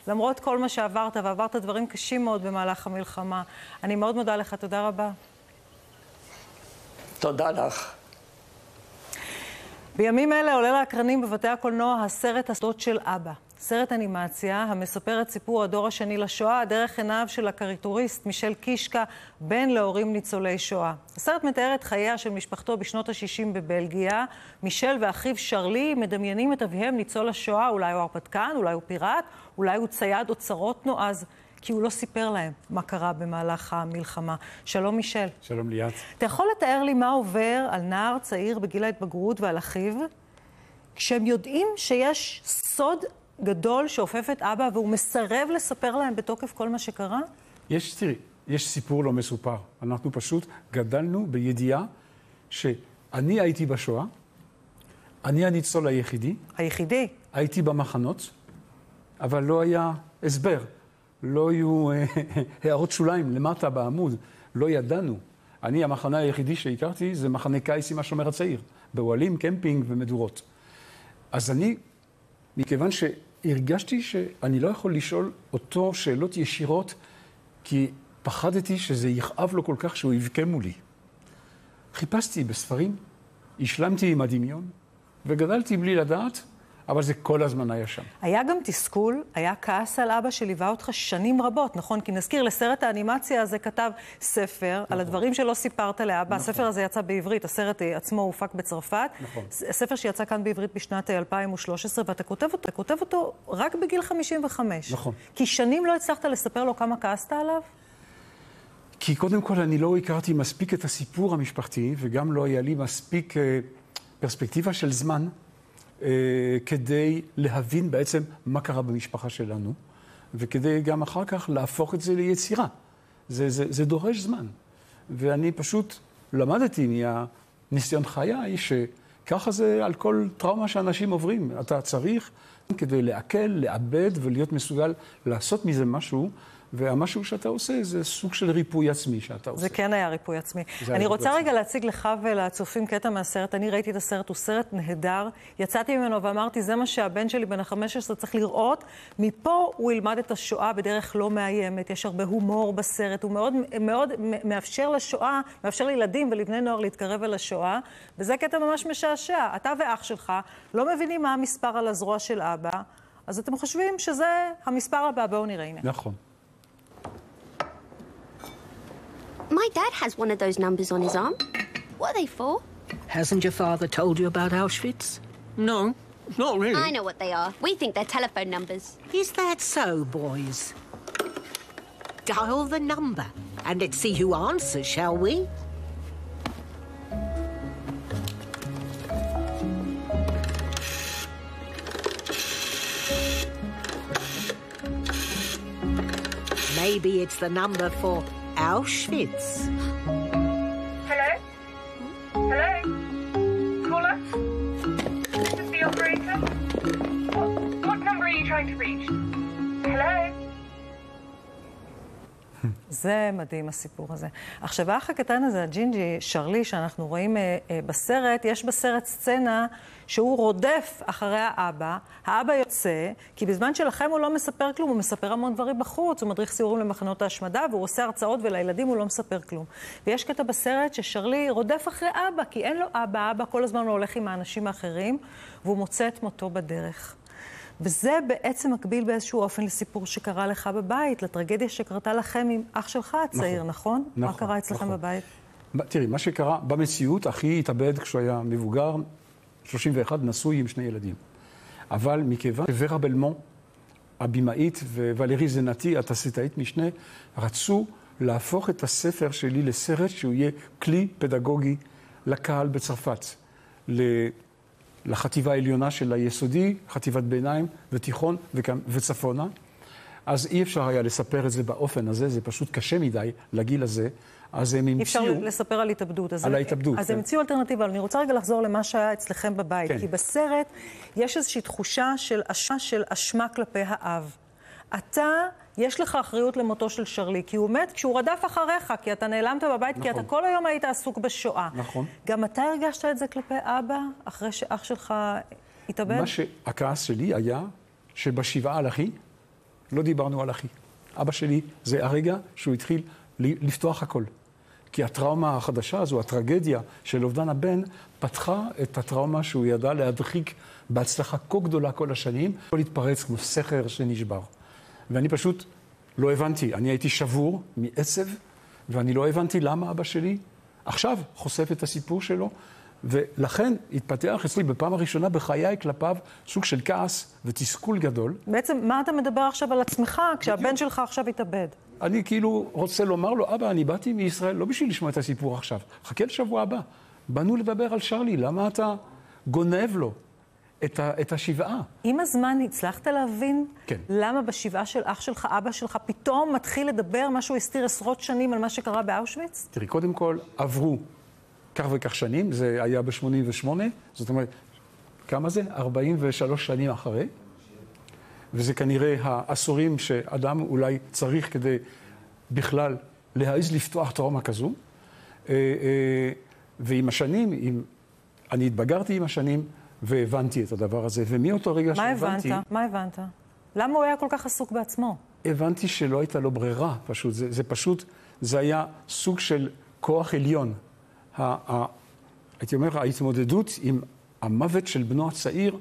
למרות כל מה שעברת, ועברת דברים קשים מאוד במהלך המלחמה. אני מאוד מודה לך, תודה רבה. תודה לך. בימים אלה עולה לאקרנים בבתי הקולנוע הסרט הסודות של אבא. סרט אנימציה המספר את סיפור הדור השני לשואה, דרך עיניו של הקריטוריסט מישל קישקה, בן להורים ניצולי שואה. הסרט מתאר את חייה של משפחתו בשנות ה-60 בבלגיה. מישל ואחיו שרלי מדמיינים את אביהם ניצול השואה, אולי הוא הרפתקן, אולי הוא פיראט, אולי הוא צייד אוצרות נועז, כי הוא לא סיפר להם מה קרה במהלך המלחמה. שלום מישל. שלום ליאת. אתה יכול לתאר לי מה עובר על נער צעיר בגיל ההתבגרות ועל אחיו, כשהם יודעים שיש סוד גדול שאופף את אבא, והוא מסרב לספר להם בתוקף כל מה שקרה? יש סיפור לא מסופר. אנחנו פשוט גדלנו בידיעה שאני הייתי בשואה, אני הניצול היחידי. היחידי? הייתי במחנות, אבל לא היה הסבר. לא היו הערות שוליים למטה בעמוד. לא ידענו. המחנה היחידי שהכרתי זה מחנה קיץ עם השומר הצעיר. באוהלים, קמפינג ומדורות. אז מכיוון שהרגשתי שאני לא יכול לשאול אותו שאלות ישירות, כי פחדתי שזה יכאב לו כל כך שהוא יבכה מולי. חיפשתי בספרים, השלמתי עם הדמיון, וגדלתי בלי לדעת, אבל זה כל הזמן היה שם. היה גם תסכול, היה כעס על אבא שליווה אותך שנים רבות, נכון? כי נזכיר, לסרט האנימציה הזה כתב ספר, נכון. על הדברים שלא סיפרת לאבא. נכון. הספר הזה יצא בעברית, הסרט עצמו הופק בצרפת. נכון. הספר שיצא כאן בעברית בשנת 2013, ואתה כותב אותו רק בגיל 55. נכון. כי שנים לא הצלחת לספר לו כמה כעסת עליו? כי קודם כל אני לא הכרתי מספיק את הסיפור המשפחתי, וגם לא היה לי מספיק פרספקטיבה של זמן, כדי להבין בעצם מה קרה במשפחה שלנו, וכדי גם אחר כך להפוך את זה ליצירה. זה דורש זמן. ואני פשוט למדתי מהניסיון חיי שככה זה על כל טראומה שאנשים עוברים. אתה צריך כדי לעכל, לעבד ולהיות מסוגל לעשות מזה משהו, והמשהו שאתה עושה זה סוג של ריפוי עצמי שאתה עושה. זה כן היה ריפוי עצמי. אני רוצה רגע להציג לך ולצופים קטע מהסרט. אני ראיתי את הסרט, הוא סרט נהדר. יצאתי ממנו ואמרתי, זה מה שהבן שלי בן ה-15 צריך לראות. מפה הוא ילמד את השואה בדרך לא מאיימת. יש הרבה הומור בסרט. הוא מאוד מאפשר לשואה, מאפשר לילדים ולבני נוער להתקרב אל השואה. וזה קטע ממש משעשע. אתה ואח שלך לא מבינים מה המספר על הזרוע של אבא, אז אתם חושבים שזה המספר הבא. בואו נראה, הנה. נכון. My dad has one of those numbers on his arm. What are they for? Hasn't your father told you about Auschwitz? No, not really. I know what they are. We think they're telephone numbers. Is that so, boys? Dial the number and let's see who answers, shall we? Maybe it's the number for Auschwitz. Hello? Hello? Caller? This is the operator? What number are you trying to reach? Hello? זה מדהים הסיפור הזה. עכשיו, האח הקטן הזה, הג'ינג'י, שרלי, שאנחנו רואים בסרט, יש בסרט סצנה שהוא רודף אחרי האבא. האבא יוצא, כי בזמן שלכם הוא לא מספר כלום, הוא מספר המון דברים בחוץ, הוא מדריך סיורים למחנות ההשמדה, והוא עושה הרצאות ולילדים הוא לא מספר כלום. ויש קטע בסרט ששרלי רודף אחרי אבא, כי אין לו אבא, אבא כל הזמן הוא הולך עם האנשים האחרים, והוא מוצא את מותו בדרך. וזה בעצם מקביל באיזשהו אופן לסיפור שקרה לך בבית, לטרגדיה שקרתה לכם עם אח שלך הצעיר, נכון? מה קרה אצלכם בבית? תראי, מה שקרה במציאות, אחי התאבד כשהוא היה מבוגר, 31, נשוי עם 2 ילדים. אבל מכיוון ורה בלמון, הבימאית, וולרי זנתי, התסריטאית משנה, רצו להפוך את הספר שלי לסרט שהוא יהיה כלי פדגוגי לקהל בצרפת. לחטיבה העליונה של היסודי, חטיבת ביניים ותיכון וצפונה. אז אי אפשר היה לספר את זה באופן הזה, זה פשוט קשה מדי לגיל הזה. אז הם המציאו... אי אפשר לספר על התאבדות. על ההתאבדות. אז הם המציאו אלטרנטיבה, אבל אני רוצה רגע לחזור למה שהיה אצלכם בבית. כן. כי בסרט יש איזושהי תחושה של אשמה כלפי האב. אתה, יש לך אחריות למותו של שרלי, כי הוא מת כשהוא רדף אחריך, כי אתה נעלמת בבית, נכון. כי אתה כל היום היית עסוק בשואה. נכון. גם אתה הרגשת את זה כלפי אבא, אחרי שאח שלך התאבד? הכעס שלי היה שבשבעה על אחי, לא דיברנו על אחי. אבא שלי, זה הרגע שהוא התחיל לפתוח הכל. כי הטראומה החדשה הזו, הטרגדיה של אובדן הבן, פתחה את הטראומה שהוא ידע להדחיק בהצלחה כה גדולה כל השנים, הכל התפרץ כמו סכר שנשבר. ואני פשוט לא הבנתי, אני הייתי שבור מעצב, ואני לא הבנתי למה אבא שלי עכשיו חושף את הסיפור שלו, ולכן התפתח אצלי בפעם הראשונה בחיי כלפיו סוג של כעס ותסכול גדול. בעצם, מה אתה מדבר עכשיו על עצמך כשהבן שלך עכשיו התאבד? אני כאילו רוצה לומר לו, אבא, אני באתי מישראל לא בשביל לשמוע את הסיפור עכשיו. חכה לשבוע הבא. באנו לדבר על שרלי, למה אתה גונב לו את השבעה? עם הזמן הצלחת להבין כן. למה בשבעה של אח שלך, אבא שלך, פתאום מתחיל לדבר משהו הסתיר עשרות שנים על מה שקרה באושוויץ? תראי, קודם כל עברו כך וכך שנים, זה היה ב-88, זאת אומרת, כמה זה? 43 שנים אחרי. וזה כנראה העשורים שאדם אולי צריך כדי בכלל להעיז לפתוח טראומה כזו. ועם השנים, אני התבגרתי עם השנים והבנתי את הדבר הזה. ומאותו רגע שהבנתי... מה הבנת? למה הוא היה כל כך עסוק בעצמו? הבנתי שלא הייתה לו ברירה, פשוט. זה היה סוג של כוח עליון. הייתי אומר, ההתמודדות עם המוות של בנו הצעיר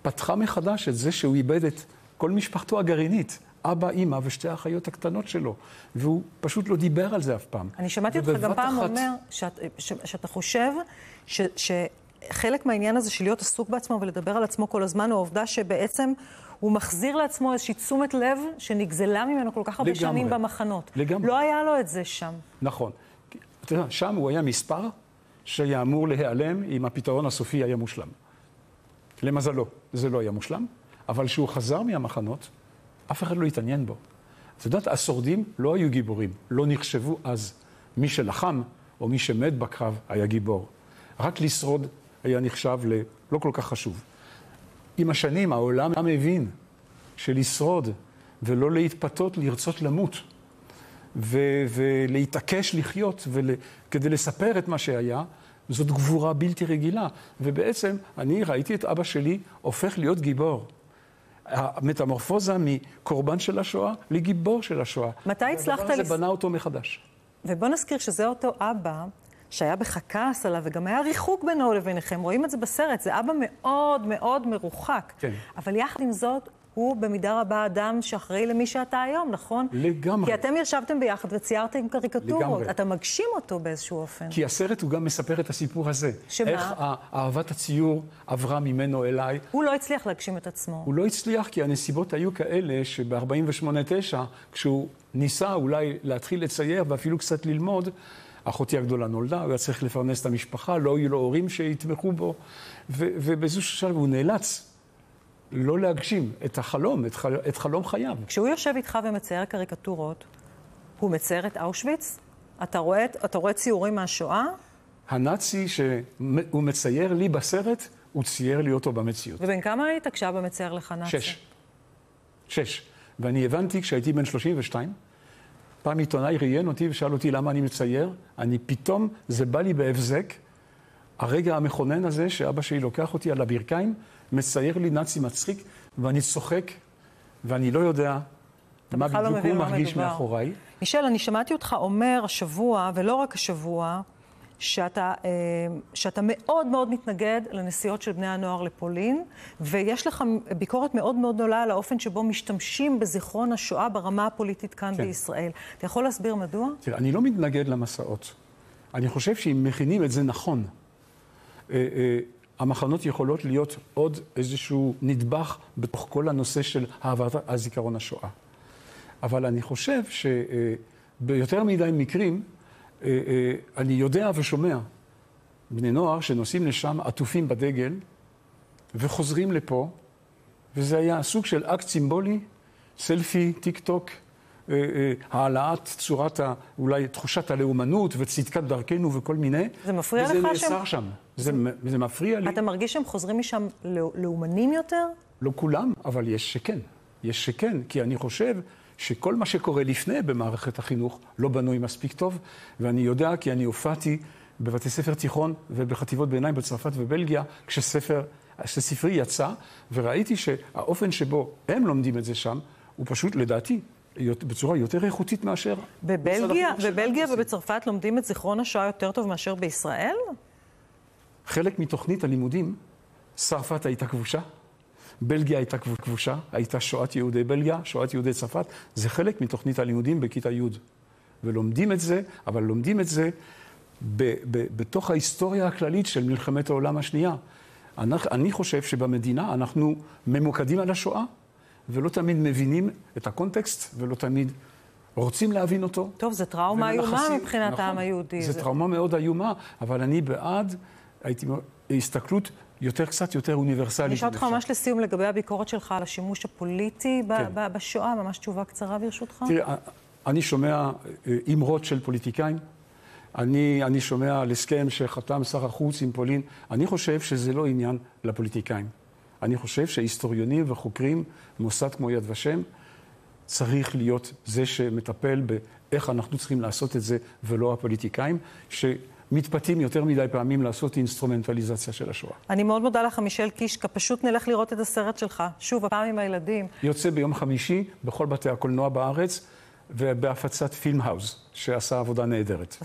פתחה מחדש את זה שהוא איבד את כל משפחתו הגרעינית, אבא, אמא ושתי האחיות הקטנות שלו, והוא פשוט לא דיבר על זה אף פעם. אני שמעתי אותך גם פעם אומר שאתה חושב שחלק מהעניין הזה של להיות עסוק בעצמו ולדבר על עצמו כל הזמן, הוא העובדה שבעצם הוא מחזיר לעצמו איזושהי תשומת לב שנגזלה ממנו כל כך הרבה שנים במחנות. לגמרי. לא היה לו את זה שם. נכון. אתה יודע, שם הוא היה מספר שהיה אמור להיעלם אם הפתרון הסופי היה מושלם. למזלו, זה לא היה מושלם, אבל כשהוא חזר מהמחנות, אף אחד לא התעניין בו. את יודעת, השורדים לא היו גיבורים, לא נחשבו אז. מי שלחם או מי שמת בקרב היה גיבור. רק לשרוד היה נחשב לא כל כך חשוב. עם השנים העולם הבין שלשרוד ולא להתפתות לרצות למות, ולהתעקש לחיות כדי לספר את מה שהיה, זאת גבורה בלתי רגילה. ובעצם אני ראיתי את אבא שלי הופך להיות גיבור. המטמורפוזה מקורבן של השואה לגיבור של השואה. מתי הצלחת... הדבר הזה בנה אותו מחדש. ובוא נזכיר שזה אותו אבא שהיה בך כעס עליו, וגם היה ריחוק בינו לביניכם. רואים את זה בסרט, זה אבא מאוד מאוד מרוחק. כן. אבל יחד עם זאת, הוא במידה רבה אדם שאחראי למי שאתה היום, נכון? לגמרי. כי אתם ישבתם ביחד וציירתם קריקטורות. לגמרי. אתה מגשים אותו באיזשהו אופן. כי הסרט הוא גם מספר את הסיפור הזה. שמה? איך אהבת הציור עברה ממנו אליי. הוא לא הצליח להגשים את עצמו. הוא לא הצליח כי הנסיבות היו כאלה שב-48-9, כשהוא ניסה אולי להתחיל לצייר ואפילו קצת ללמוד, אחותי הגדולה נולדה, הוא היה צריך לפרנס את המשפחה, לא היו לו הורים שיתמכו בו, ובאיזשהו שלב הוא נאלץ לא להגשים את החלום, את חלום חייו. כשהוא יושב איתך ומצייר קריקטורות, הוא מצייר את אושוויץ? אתה רואה ציורים מהשואה? הנאצי שהוא מצייר לי בסרט, הוא צייר לי אותו במציאות. ובין כמה היית כשאבא מצייר לך נאצי? 6. ואני הבנתי כשהייתי בן 32, פעם עיתונאי ראיין אותי ושאל אותי למה אני מצייר. פתאום, זה בא לי בהבזק, הרגע המכונן הזה שאבא שלי לוקח אותי על הברכיים, מצייר לי נאצי מצחיק, ואני צוחק, ואני לא יודע מה בדיוק הוא מרגיש מאחוריי. מישל, אני שמעתי אותך אומר השבוע, ולא רק השבוע, שאתה מאוד מאוד מתנגד לנסיעות של בני הנוער לפולין, ויש לך ביקורת מאוד מאוד גדולה על האופן שבו משתמשים בזיכרון השואה ברמה הפוליטית כאן בישראל. אתה יכול להסביר מדוע? תראה, אני לא מתנגד למסעות. אני חושב שאם מכינים את זה נכון, המחנות יכולות להיות עוד איזשהו נדבך בתוך כל הנושא של העברת הזיכרון השואה. אבל אני חושב שביותר מדי מקרים, אני יודע ושומע בני נוער שנוסעים לשם עטופים בדגל וחוזרים לפה, וזה היה סוג של אקט סימבולי, סלפי, טיק טוק, העלאת צורת, אולי תחושת הלאומנות וצדקת דרכנו וכל מיני. זה מפריע לך וזה נאסר שם. זה מפריע לי. אתה מרגיש שהם חוזרים משם לאומנים יותר? לא כולם, אבל יש שכן. יש שכן, כי אני חושב שכל מה שקורה לפני במערכת החינוך לא בנוי מספיק טוב, ואני יודע כי אני הופעתי בבתי ספר תיכון ובחטיבות ביניים בצרפת ובלגיה, כשספרי יצא, וראיתי שהאופן שבו הם לומדים את זה שם, הוא פשוט, לדעתי, בצורה יותר איכותית מאשר... בבלגיה ובצרפת לומדים את זיכרון השואה יותר טוב מאשר בישראל? חלק מתוכנית הלימודים, צרפת הייתה כבושה, בלגיה הייתה כבושה, הייתה שואת יהודי בלגיה, שואת יהודי צרפת, זה חלק מתוכנית הלימודים בכיתה י'. ולומדים את זה, אבל לומדים את זה בתוך ההיסטוריה הכללית של מלחמת העולם השנייה. אני חושב שבמדינה אנחנו ממוקדים על השואה, ולא תמיד מבינים את הקונטקסט, ולא תמיד רוצים להבין אותו. טוב, זה טראומה איומה מבחינת העם היהודי. זה טראומה מאוד איומה, אבל אני בעד, הייתי הסתכלות קצת יותר אוניברסלית. אני אשאל אותך ממש לסיום לגבי הביקורת שלך על השימוש הפוליטי בשואה, ממש תשובה קצרה ברשותך. תראה, אני שומע אמרות של פוליטיקאים, אני שומע על הסכם שחתם שר החוץ עם פולין. אני חושב שזה לא עניין לפוליטיקאים. אני חושב שהיסטוריונים וחוקרים, מוסד כמו יד ושם, צריך להיות זה שמטפל באיך אנחנו צריכים לעשות את זה, ולא הפוליטיקאים, שמתפתים יותר מדי פעמים לעשות אינסטרומנטליזציה של השואה. אני מאוד מודה לך, מישל קישקה. פשוט נלך לראות את הסרט שלך. שוב, הפעם עם הילדים. יוצא ביום חמישי בכל בתי הקולנוע בארץ, ובהפצת פילם האוס, שעשה עבודה נהדרת.